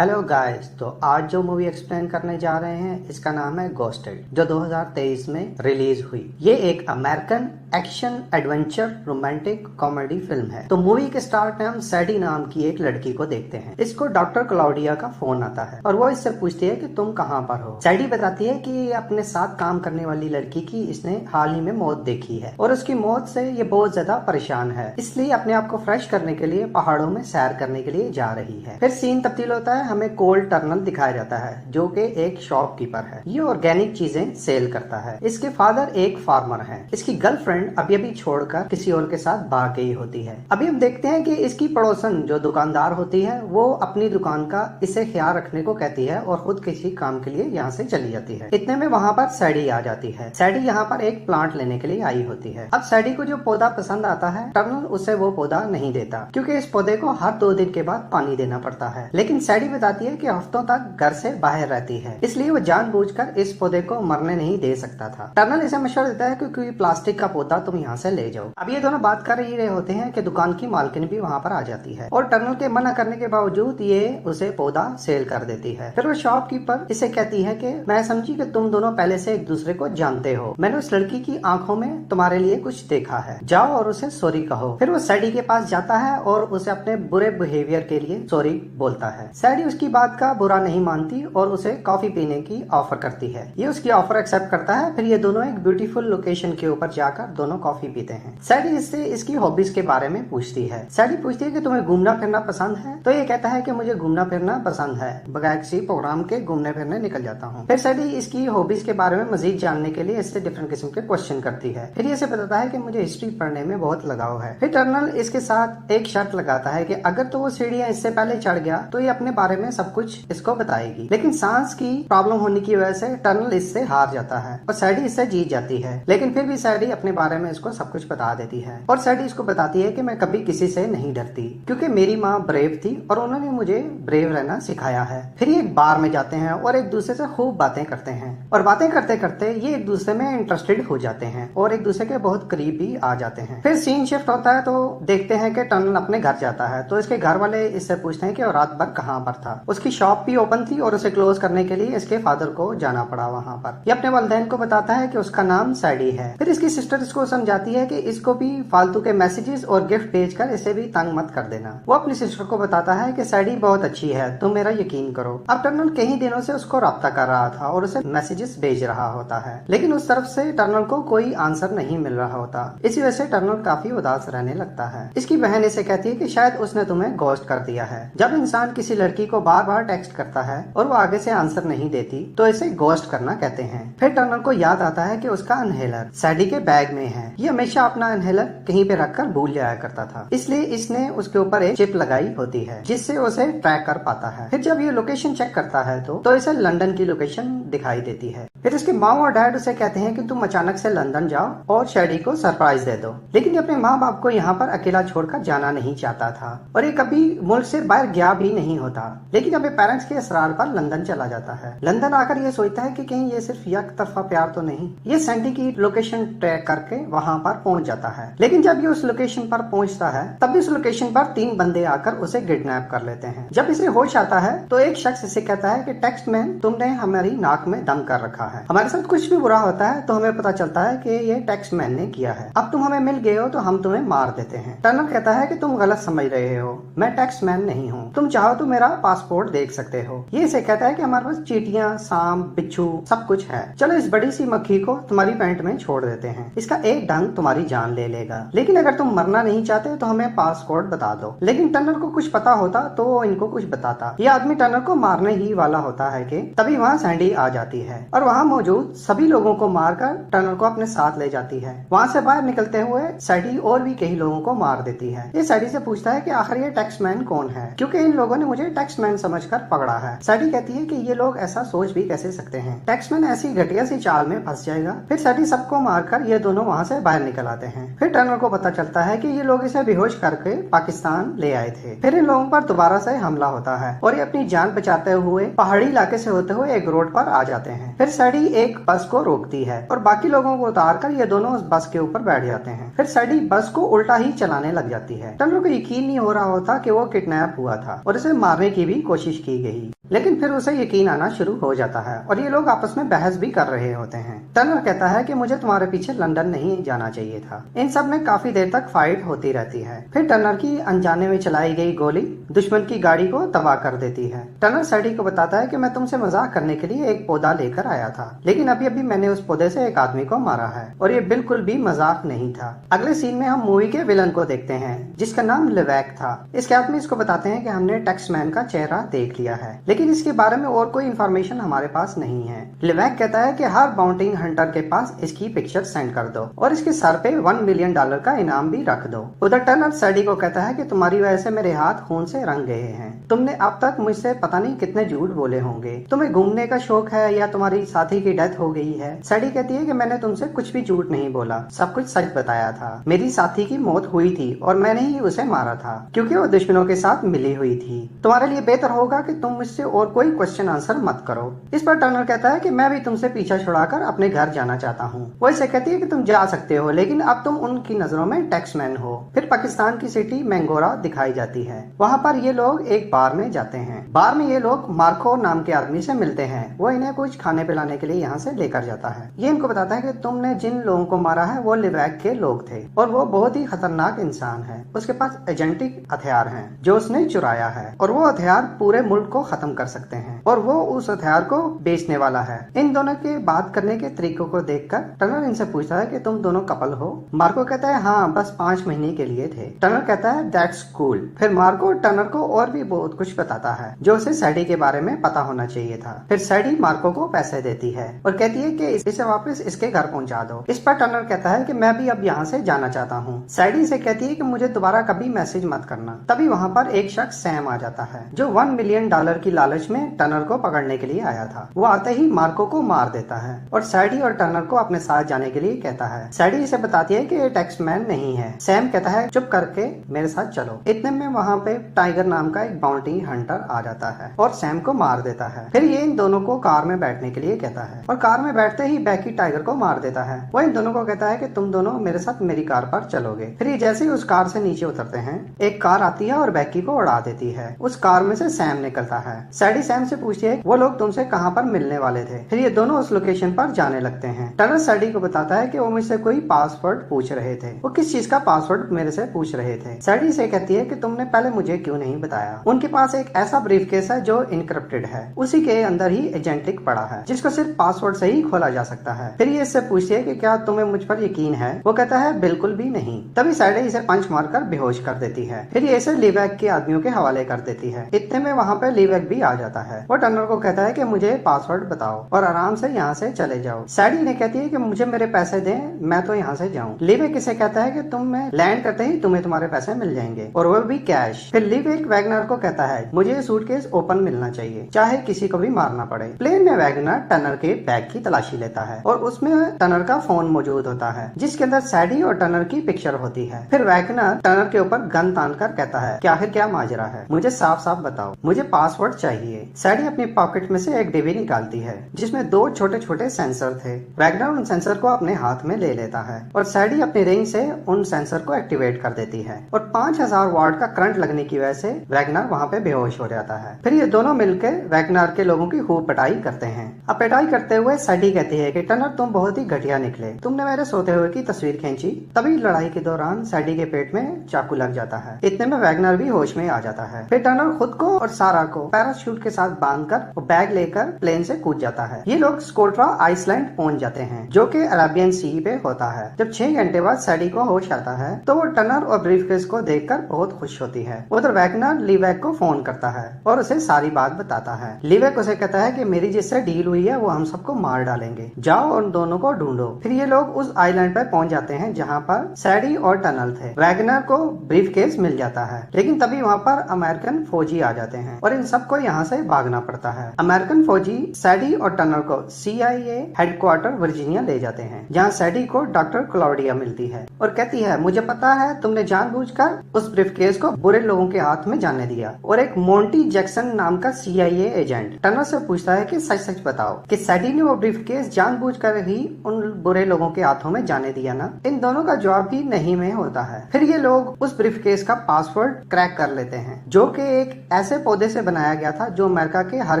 Hello guys, तो आज जो मूवी एक्सप्लेन करने जा रहे हैं इसका नाम है घोस्टेड, जो 2023 में रिलीज हुई। ये एक American action adventure romantic comedy film है। तो मूवी के स्टार्ट में हम सैडी नाम की एक लड़की को देखते हैं। इसको डॉक्टर क्लाउडिया का फोन आता है और वो इससे पूछती है कि तुम कहाँ पर हो। सैडी बताती है कि ये अपने साथ काम करने वाली लड़की की इसने हाल ही में मौत देखी है और उसकी मौत से ये बहुत ज्यादा परेशान है, इसलिए अपने आप को फ्रेश करने के लिए पहाड़ों में सैर करने के लिए जा रही है। फिर सीन तब्दील होता है, हमें कोल टर्नल दिखाया जाता है जो कि एक शॉपकीपर है। ये ऑर्गेनिक चीजें सेल करता है। इसके फादर एक फार्मर है। इसकी गर्लफ्रेंड अभी अभी छोड़कर किसी और के साथ भाग गई होती है। अभी हम देखते हैं कि इसकी पड़ोसन जो दुकानदार होती है वो अपनी दुकान का इसे ख्याल रखने को कहती है और खुद किसी काम के लिए यहाँ से चली जाती है। इतने में वहाँ पर सैडी आ जाती है। सैडी यहाँ पर एक प्लांट लेने के लिए आई होती है। अब सैडी को जो पौधा पसंद आता है, टर्नल उसे वो पौधा नहीं देता क्योंकि इस पौधे को हर 2 दिन के बाद पानी देना पड़ता है। लेकिन सैडी बताती है कि हफ्तों तक घर से बाहर रहती है, इसलिए वो जानबूझकर इस पौधे को मरने नहीं दे सकता था। टर्नल इसे मशवरा देता है कि कोई प्लास्टिक का पौधा तुम यहाँ से ले जाओ। अब ये दोनों बात कर ही रहे होते हैं कि दुकान की मालकिन भी वहाँ पर आ जाती है और टर्नल के मना करने के बावजूद ये उसे पौधा सेल कर देती है। फिर वो शॉपकीपर इसे कहती है कि मैं समझी कि तुम दोनों पहले से एक दूसरे को जानते हो। मैंने उस लड़की की आंखों में तुम्हारे लिए कुछ देखा है, जाओ और उसे सॉरी कहो। फिर वो सैडी के पास जाता है और उसे अपने बुरे बिहेवियर के लिए सॉरी बोलता है। सैडी उसकी बात का बुरा नहीं मानती और उसे कॉफी पीने की ऑफर करती है। ये उसकी ऑफर एक्सेप्ट करता है। फिर ये दोनों एक ब्यूटीफुल लोकेशन के ऊपर जाकर दोनों कॉफी पीते हैं। सैडी इससे इसकी हॉबीज के बारे में पूछती है। सैडी पूछती है कि तुम्हें घूमना फिरना पसंद है, तो ये कहता है कि मुझे घूमना फिरना पसंद है, बगैर किसी प्रोग्राम के घूमने फिरने निकल जाता हूँ। फिर सैडी इसकी हॉबीज के बारे में मजीद जानने के लिए इससे डिफरेंट किस्म के क्वेश्चन करती है। फिर ये इसे बताता है कि मुझे हिस्ट्री पढ़ने में बहुत लगाव है। फिर टर्नल इसके साथ एक शर्त लगाता है कि अगर तो वो सीढ़ियाँ इससे पहले चढ़ गया तो ये अपने बारे में सब कुछ इसको बताएगी। लेकिन सांस की प्रॉब्लम होने की वजह से टर्नल इससे हार जाता है और सैडी इससे जीत जाती है। लेकिन फिर भी सैडी अपने बारे में इसको सब कुछ बता देती है और सैडी इसको बताती है कि मैं कभी किसी से नहीं डरती क्योंकि मेरी माँ ब्रेव थी और उन्होंने मुझे ब्रेव रहना सिखाया है। फिर ये एक बार में जाते हैं और एक दूसरे से खूब बातें करते हैं और बातें करते करते ये एक दूसरे में इंटरेस्टेड हो जाते हैं और एक दूसरे के बहुत करीब भी आ जाते हैं। फिर सीन शिफ्ट होता है तो देखते हैं कि टर्नल अपने घर जाता है तो इसके घर वाले इससे पूछते हैं कि वो रात भर कहाँ पर था। उसकी शॉप भी ओपन थी और उसे क्लोज करने के लिए इसके फादर को जाना पड़ा वहाँ पर। ये अपने वालिदैन को बताता है कि उसका नाम सैडी है। फिर इसकी सिस्टर इसको समझाती है कि इसको भी फालतू के मैसेजेस और गिफ्ट भेजकर इसे भी तंग मत कर देना। वो अपनी सिस्टर को बताता है कि सैडी बहुत अच्छी है, तुम मेरा यकीन करो। अब टर्नल कई दिनों से उसको राब्ता कर रहा था और उसे मैसेजेस भेज रहा होता है, लेकिन उस तरफ से टर्नल को कोई आंसर नहीं मिल रहा होता। इसी वजह से टर्नल काफी उदास रहने लगता है। इसकी बहन इसे कहती है कि शायद उसने तुम्हें घोस्ट कर दिया है। जब इंसान किसी लड़की को बार बार टेक्स्ट करता है और वो आगे से आंसर नहीं देती तो इसे घोस्ट करना कहते हैं। फिर टर्नल को याद आता है कि उसका इनहेलर सैडी के बैग में है। ये हमेशा अपना इनहेलर कहीं पे रखकर भूल जाया करता था, इसलिए इसने उसके ऊपर एक चिप लगाई होती है जिससे उसे ट्रैक कर पाता है। फिर जब ये लोकेशन चेक करता है तो इसे लंदन की लोकेशन दिखाई देती है। फिर इसके माँ और डैड उसे कहते हैं कि तुम अचानक से लंदन जाओ और सैडी को सरप्राइज दे दो। लेकिन अपने माँ बाप को यहाँ पर अकेला छोड़कर जाना नहीं चाहता था और ये कभी मुल्क से बाहर गया भी नहीं होता। लेकिन अपने पेरेंट्स के असरार पर लंदन चला जाता है। लंदन आकर ये सोचता है कि कहीं ये सिर्फ एक तरफा प्यार तो नहीं। ये सैडी की लोकेशन ट्रैक करके वहाँ पर पहुँच जाता है। लेकिन जब ये उस लोकेशन पर पहुँचता है तब इस लोकेशन पर 3 बंदे आकर उसे किडनैप कर लेते हैं। जब इसे होश आता है तो एक शख्स इसे कहता है कि टेक्स्ट मैन, तुमने हमारी नाक में दम कर रखा है। हमारे साथ कुछ भी बुरा होता है तो हमें पता चलता है कि ये टेक्स्ट मैन ने किया है। अब तुम हमें मिल गए हो तो हम तुम्हें मार देते हैं। टर्नल कहता है कि तुम गलत समझ रहे हो, मैं टेक्स्ट मैन नहीं हूँ। तुम चाहो तो मेरा पासपोर्ट देख सकते हो। ये इसे कहता है कि हमारे पास चींटियां, सांप, बिच्छू सब कुछ है। चलो इस बड़ी सी मक्खी को तुम्हारी पैंट में छोड़ देते हैं। इसका एक डंक तुम्हारी जान ले लेगा। लेकिन अगर तुम मरना नहीं चाहते तो हमें पासपोर्ट बता दो। लेकिन टर्नल को कुछ पता होता तो वो इनको कुछ बताता। ये आदमी टर्नल को मारने ही वाला होता है कि तभी वहाँ सैडी आ जाती है और वहाँ मौजूद सभी लोगों को मारकर टर्नल को अपने साथ ले जाती है। वहाँ से बाहर निकलते हुए सैडी और भी कई लोगों को मार देती है। ये सैडी से पूछता है कि आखिर ये टेक्स्ट मैन कौन है, क्योंकि इन लोगों ने मुझे टेक्स्ट मैन समझकर पकड़ा है। सैडी कहती है कि ये लोग ऐसा सोच भी कैसे सकते हैं, टेक्स्ट मैन ऐसी घटिया सी चाल में फंस जाएगा। फिर सैडी सबको मारकर ये दोनों वहाँ से बाहर निकल आते हैं। फिर टर्नल को पता चलता है कि ये लोग इसे बेहोश करके पाकिस्तान ले आए थे। फिर इन लोगों पर दोबारा से हमला होता है और ये अपनी जान बचाते हुए पहाड़ी इलाके से होते हुए एक रोड पर आ जाते हैं। हैं। फिर सैडी एक बस को रोकती है और बाकी लोगों को उतारकर ये दोनों उस बस के ऊपर बैठ जाते हैं। फिर सैडी बस को उल्टा ही चलाने लग जाती है। टनर को यकीन नहीं हो रहा होता कि वो किडनैप हुआ था और इसे मारने की भी कोशिश की गई, लेकिन फिर उसे यकीन आना शुरू हो जाता है और ये लोग आपस में बहस भी कर रहे होते हैं। टनर कहता है कि मुझे तुम्हारे पीछे लंदन नहीं जाना चाहिए था। इन सब में काफी देर तक फाइट होती रहती है। फिर टनर की अनजाने में चलाई गई गोली दुश्मन की गाड़ी को तबाह कर देती है। टनर सैडी को बताता है कि मैं तुमसे मजाक करने के लिए एक पौधा लेकर आया था, लेकिन अभी अभी मैंने उस पौधे से एक आदमी को मारा है और ये बिल्कुल भी मजाक नहीं था। अगले सीन में हम मूवी के विलन को देखते हैं जिसका नाम लिवेक था। इसके आदमी इसको बताते हैं कि हमने टैक्समैन का चेहरा देख लिया है, लेकिन इसके बारे में और कोई इन्फॉर्मेशन हमारे पास नहीं है। लिवेक कहता है कि हर बाउंटी हंटर के पास इसकी पिक्चर सेंड कर दो और इसके सर पे $1 मिलियन का इनाम भी रख दो। उधर टनर सैडी को कहता है कि तुम्हारी वजह से मेरे हाथ खून से रंग गए हैं। तुमने अब तक मुझसे पता नहीं कितने झूठ बोले होंगे। तुम्हें घूमने का शौक है या तुम्हारी साथी की डेथ हो गई है। सैडी कहती है कि मैंने तुमसे कुछ भी झूठ नहीं बोला, सब कुछ सच बताया था। मेरी साथी की मौत हुई थी और मैंने ही उसे मारा था क्योंकि वो दुश्मनों के साथ मिली हुई थी। तुम्हारे लिए बेहतर होगा कि तुम मुझसे और कोई क्वेश्चन आंसर मत करो। इस पर टर्नर कहता है कि मैं भी तुमसे पीछा छुड़ाकर अपने घर जाना चाहता हूँ। वो इसे कहती है कि तुम जा सकते हो, लेकिन अब तुम उनकी नजरों में टैक्समैन हो। फिर पाकिस्तान की सिटी मैंगोरा दिखाई जाती है। वहाँ पर ये लोग एक बार में जाते हैं। बार में ये लोग मार्को नाम के आदमी से मिलते हैं। वो इन्हें कुछ खाने पिलाने के लिए यहाँ से लेकर जाता है। ये इनको बताता है कि तुमने जिन लोगों को मारा है वो लिवेक के लोग थे और वो बहुत ही खतरनाक इंसान है। उसके पास एजेंटिक हथियार हैं जो उसने चुराया है और वो हथियार पूरे मुल्क को खत्म कर सकते हैं और वो उस हथियार को बेचने वाला है। इन दोनों के बात करने के तरीकों को देखकर टनर इनसे पूछता है कि तुम दोनों कपल हो। मार्को कहता है हाँ, बस 5 महीने के लिए थे। टनर कहता है दैट्स कूल। फिर मार्को टनर को और भी बहुत कुछ बताता है जो उसे सैडी के बारे में पता होना चाहिए था। फिर सैडी मार्को को पैसे देती है और कहती है कि इसे वापस इसके घर पहुंचा दो। इस पर टनर कहता है कि मैं भी अब यहाँ से जाना चाहता हूँ। सैडी से कहती है कि मुझे दोबारा कभी मैसेज मत करना। तभी वहाँ पर एक शख्स सैम आ जाता है जो $1 मिलियन की लालच में टनर को पकड़ने के लिए आया था। वो आते ही मार्को को मार देता है और सैडी और टनर को अपने साथ जाने के लिए कहता है। सैडी इसे बताती है कि ये टैक्समैन नहीं है। सैम कहता है चुप करके मेरे साथ चलो। इतने में वहाँ पे टाइगर नाम का एक बाउंटी हंटर आ जाता है और सैम को मार देता है। फिर ये इन दोनों को कार में बैठने के लिए कहता है और कार में बैठते ही बैकी टाइगर को मार देता है। वो इन दोनों को कहता है कि तुम दोनों मेरे साथ मेरी कार पर चलोगे। फिर ये जैसे ही उस कार से नीचे उतरते हैं एक कार आती है और बैकी को उड़ा देती है। उस कार में से सैम निकलता है। सैडी सैम से पूछती है वो लोग तुमसे कहाँ पर मिलने वाले थे। फिर ये दोनों उस लोकेशन पर जाने लगते हैं। टनर सैडी को बताता है कि वो मुझसे कोई पासवर्ड पूछ रहे थे। वो किस चीज का पासवर्ड मेरे से पूछ रहे थे। सैडी से कहती है कि तुमने पहले मुझे क्यों नहीं बताया। उनके पास एक ऐसा ब्रीफकेस है जो इनक्रिप्टेड है, उसी के अंदर ही एजेंटिक पड़ा है जिसको सिर्फ पासवर्ड से ही खोला जा सकता है। फिर ये इससे पूछती है कि क्या तुम्हें मुझ पर यकीन है। वो कहता है बिल्कुल भी नहीं। तभी सैडी इसे पंच मारकर बेहोश कर देती है। फिर ये इसे लिवेक के आदमियों के हवाले कर देती है। इतने में वहाँ पे लिवेक भी आ जाता है। वो टनर को कहता है कि मुझे पासवर्ड बताओ और आराम से यहाँ से चले जाओ। सैडी ने कहती है कि मुझे मेरे पैसे दें, मैं तो यहाँ से जाऊँ। लिवेक इसे कहता है कि तुम लैंड करते ही तुम्हें तुम्हारे पैसे मिल जाएंगे और वो भी कैश। फिर लिवेक वैगनर को कहता है मुझे ये सूटकेस ओपन मिलना चाहिए, चाहे किसी को भी मारना पड़े। प्लेन में वैगनर टनर के बैग की तलाशी लेता है और उसमें टनर का फोन मौजूद होता है जिसके अंदर सैडी और टनर की पिक्चर होती है। फिर वैगनर टनर के ऊपर गन तान कर कहता है कि आखिर क्या माजरा है, मुझे साफ साफ बताओ, मुझे पासवर्ड चाहिए। सैडी अपनी पॉकेट में से एक डिब्बी निकालती है जिसमें 2 छोटे छोटे सेंसर थे। वैगनर उन सेंसर को अपने हाथ में ले लेता है और सैडी अपनी रिंग से उन सेंसर को एक्टिवेट कर देती है और 5000 वाट का करंट लगने की वजह से वैगनर वहाँ पे बेहोश हो जाता है। फिर ये दोनों मिलकर वैगनर के लोगों की खूब पिटाई करते हैं। अब पिटाई करते हुए सैडी कहती है कि टनर तुम बहुत ही घटिया निकले, तुमने मेरे सोते हुए की तस्वीर खींची। तभी लड़ाई के दौरान सैडी के पेट में चाकू लग जाता है। इतने में वैगनर भी होश में आ जाता है। फिर टनर खुद को और सारा को पैराशूट के साथ बांधकर बैग लेकर प्लेन से कूद जाता है। ये लोग स्कोट्रा आइसलैंड पहुंच जाते हैं जो कि अरेबियन सी पे होता है। जब 6 घंटे बाद सैडी को होश आता है तो वो टनर और ब्रीफकेस को देखकर बहुत खुश होती है। उधर वैगनर लिवेक को फोन करता है और उसे सारी बात बताता है। लिवेक उसे कहता है कि मेरी जिससे डील हुई है वो हम सबको मार डालेंगे, जाओ उन दोनों को ढूंढो। फिर ये लोग उस आइलैंड पर पहुंच जाते हैं जहाँ पर सैडी और टनल थे। वैगनर को ब्रीफकेस मिल जाता है, लेकिन तभी वहाँ पर अमेरिकन फौजी आ जाते हैं और इन सबको यहाँ से भागना पड़ता है। अमेरिकन फौजी सैडी और टर्नर को CIA हेडक्वार्टर वर्जीनिया ले जाते हैं, जहाँ सैडी को डॉक्टर क्लॉडिया मिलती है और कहती है, मुझे पता है तुमने जानबूझकर उस ब्रीफकेस को बुरे लोगों के हाथ में जाने दिया। और एक मोंटी जैक्सन नाम का CIA एजेंट टर्नर से पूछता है कि सच सच बताओ कि सैडी ने वो ब्रीफकेस जानबूझकर ही उन बुरे लोगों के हाथों में जाने दिया ना। इन दोनों का जवाब भी नहीं में होता है। फिर ये लोग उस ब्रीफकेस का पासवर्ड क्रैक कर लेते हैं, जो कि एक ऐसे पौधे से बनाया गया था जो अमेरिका के हर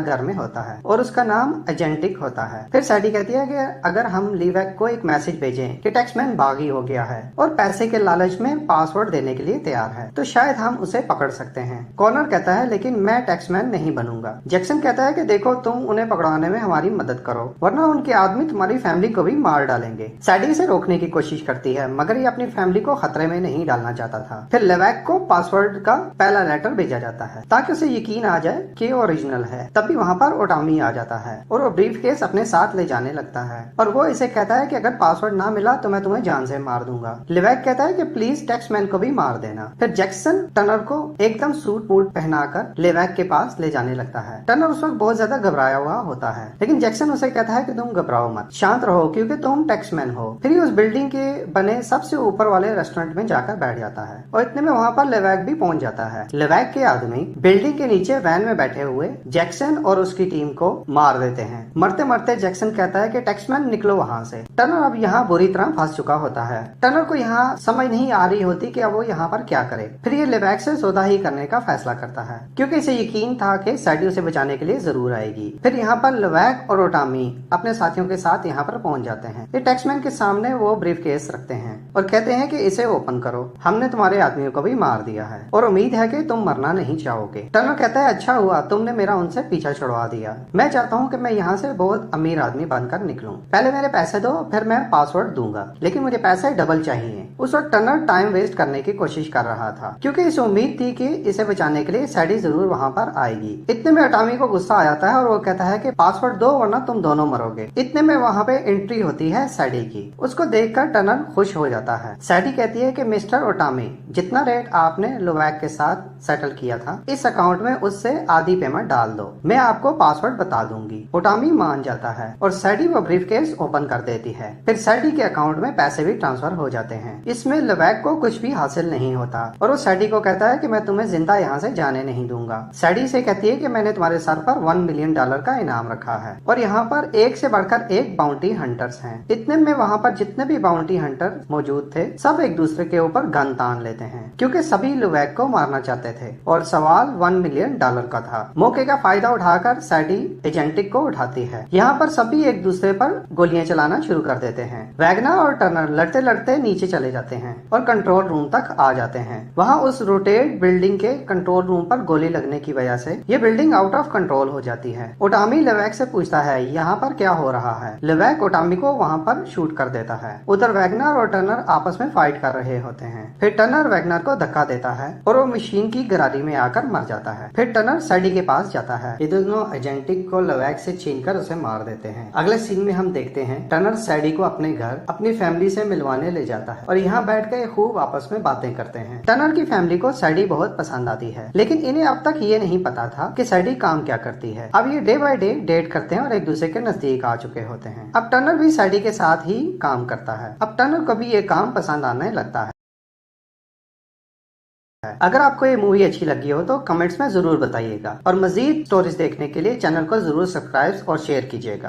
घर में होता है और उसका नाम एजेंटिक होता है। फिर सैडी कहती है कि अगर हम लीवैक को एक मैसेज भेजें कि टैक्समैन बागी हो गया है और पैसे के लालच में पासवर्ड देने के लिए तैयार है, तो शायद हम उसे पकड़ सकते हैं। कॉर्नर कहता है, लेकिन मैं टैक्समैन नहीं बनूंगा। जैक्सन कहता है कि देखो, तुम उन्हें पकड़वाने में हमारी मदद करो, वरना उनके आदमी तुम्हारी फैमिली को भी मार डालेंगे। सैडी इसे रोकने की कोशिश करती है, मगर ये अपनी फैमिली को खतरे में नहीं डालना चाहता था। फिर लेवैक को पासवर्ड का पहला लेटर भेजा जाता है ताकि उसे यकीन आ जाए कि ओरिजिनल है। तभी वहाँ पर ओटामी आ जाता है और वो ब्रीफकेस अपने साथ ले जाने लगता है और वो इसे कहता है कि अगर पासवर्ड ना मिला तो मैं तुम्हें जान से मार दूंगा। लेवैक कहता है कि प्लीज टैक्समैन को भी मार देना। फिर जैक्सन टर्नर को एकदम सूट बूट पहनाकर लेवैक के पास ले जाने लगता है। टर्नर उस वक्त बहुत ज्यादा घबराया हुआ होता है, लेकिन जैक्सन उसे कहता है कि तुम घबराओ मत, शांत रहो, क्योंकि तुम टैक्समैन हो। फिर उस बिल्डिंग के बने सबसे ऊपर वाले रेस्टोरेंट में जाकर बैठ जाता है और इतने में वहाँ पर लेवैक भी पहुंच जाता है। लेवैक के आदमी बिल्डिंग के नीचे वैन में बैठे हुए जैक्सन और उसकी टीम को मार देते हैं। मरते मरते जैक्सन कहता है कि टैक्समैन निकलो वहाँ से। टर्नर अब यहाँ बुरी तरह फंस चुका होता है। टर्नर को यहाँ समझ नहीं आ रही होती कि अब वो यहाँ पर क्या करे। फिर ये लेवैक से सौदा ही करने का फैसला करता है, क्योंकि इसे यकीन था कि सैडी उसे बचाने के लिए जरूर आएगी। फिर यहाँ पर लेवैक और ओटामी अपने साथियों के साथ यहाँ पर पहुंच जाते हैं। ये टैक्समैन के सामने वो ब्रीफकेस रखते हैं और कहते हैं कि इसे ओपन करो, हमने तुम्हारे आदमियों को भी मार दिया है और उम्मीद है कि तुम मरना नहीं चाहोगे। टर्नर कहता है, अच्छा हुआ तुमने मेरा उनसे पीछा छुड़वा दिया। मैं चाहता हूँ कि मैं यहाँ से बहुत अमीर आदमी बनकर निकलूं। पहले मेरे पैसे दो, फिर मैं पासवर्ड दूंगा, लेकिन मुझे पैसे डबल चाहिए। उस वक्त टर्नर टाइम वेस्ट करने की कोशिश कर रहा था, क्योंकि इसे उम्मीद थी कि इसे बचाने के लिए सैडी जरूर वहाँ पर आएगी। इतने में ओटामी को गुस्सा आ जाता है और वो कहता है कि पासवर्ड दो वरना तुम दोनों मरोगे। इतने में वहाँ पे एंट्री होती है सैडी की। उसको देखकर टर्नर खुश हो जाता है। सैडी कहती है कि मिस्टर ओटामी, जितना रेट आपने लेवैक के साथ सेटल किया था, इस अकाउंट में उससे आधी पेमेंट डाल दो, मैं आपको पासवर्ड बता दूंगी। ओटामी मान जाता है और सैडी वो ब्रीफकेस ओपन कर देती है। फिर सैडी के अकाउंट में पैसे भी ट्रांसफर हो जाते हैं। इसमें लेवैक को कुछ भी हासिल नहीं होता और वो सैडी को कहता है कि मैं तुम्हें जिंदा यहाँ से जाने नहीं दूंगा। सैडी से कहती है कि मैंने तुम्हारे सर पर $1 मिलियन का इनाम रखा है और यहाँ पर एक से बढ़कर एक बाउंटी हंटर्स हैं। इतने में वहाँ पर जितने भी बाउंटी हंटर मौजूद थे, सब एक दूसरे के ऊपर गन तान लेते हैं, क्योंकि सभी लेवैक को मारना चाहते थे और सवाल $1 मिलियन का था। मौके का फायदा उठाकर सैडी एजेंटिक को उठाती है। यहाँ पर सभी एक दूसरे पर गोलियां चलाना शुरू कर देते हैं। वैगनर और टर्नर लड़ते लड़ते नीचे चले जाते हैं और कंट्रोल रूम तक आ जाते हैं। वहाँ उस रोटेट बिल्डिंग के कंट्रोल रूम पर गोली लगने की वजह से ये बिल्डिंग आउट ऑफ कंट्रोल हो जाती है। ओटामी लेवैक से पूछता है यहाँ पर क्या हो रहा है। लेवैक ओटामी को वहाँ पर शूट कर देता है। उधर वैगनर और टर्नर आपस में फाइट कर रहे होते हैं। फिर टर्नर वैगनर को धक्का देता है और वो मशीन की गरारी में आकर मर जाता है। फिर टर्नर सैडी के पास जाता है। ये दोनों एजेंटिक को लेवैक से छीनकर उसे मार देते हैं। अगले सीन में हम देखते हैं टर्नर सैडी को अपने घर अपनी फैमिली से मिलवाने ले जाता है और यहाँ बैठ कर खूब आपस में बातें करते हैं। टर्नर की फैमिली को सैडी बहुत पसंद आती है, लेकिन इन्हें अब तक ये नहीं पता था कि सैडी काम क्या करती है। अब ये डे बाय डे डेट करते हैं और एक दूसरे के नजदीक आ चुके होते हैं। अब टर्नर भी सैडी के साथ ही काम करता है। अब टर्नर को भी ये काम पसंद आने लगता है। अगर आपको ये मूवी अच्छी लगी हो तो कमेंट्स में जरूर बताइएगा और मजीद स्टोरीज देखने के लिए चैनल को जरूर सब्सक्राइब और शेयर कीजिएगा।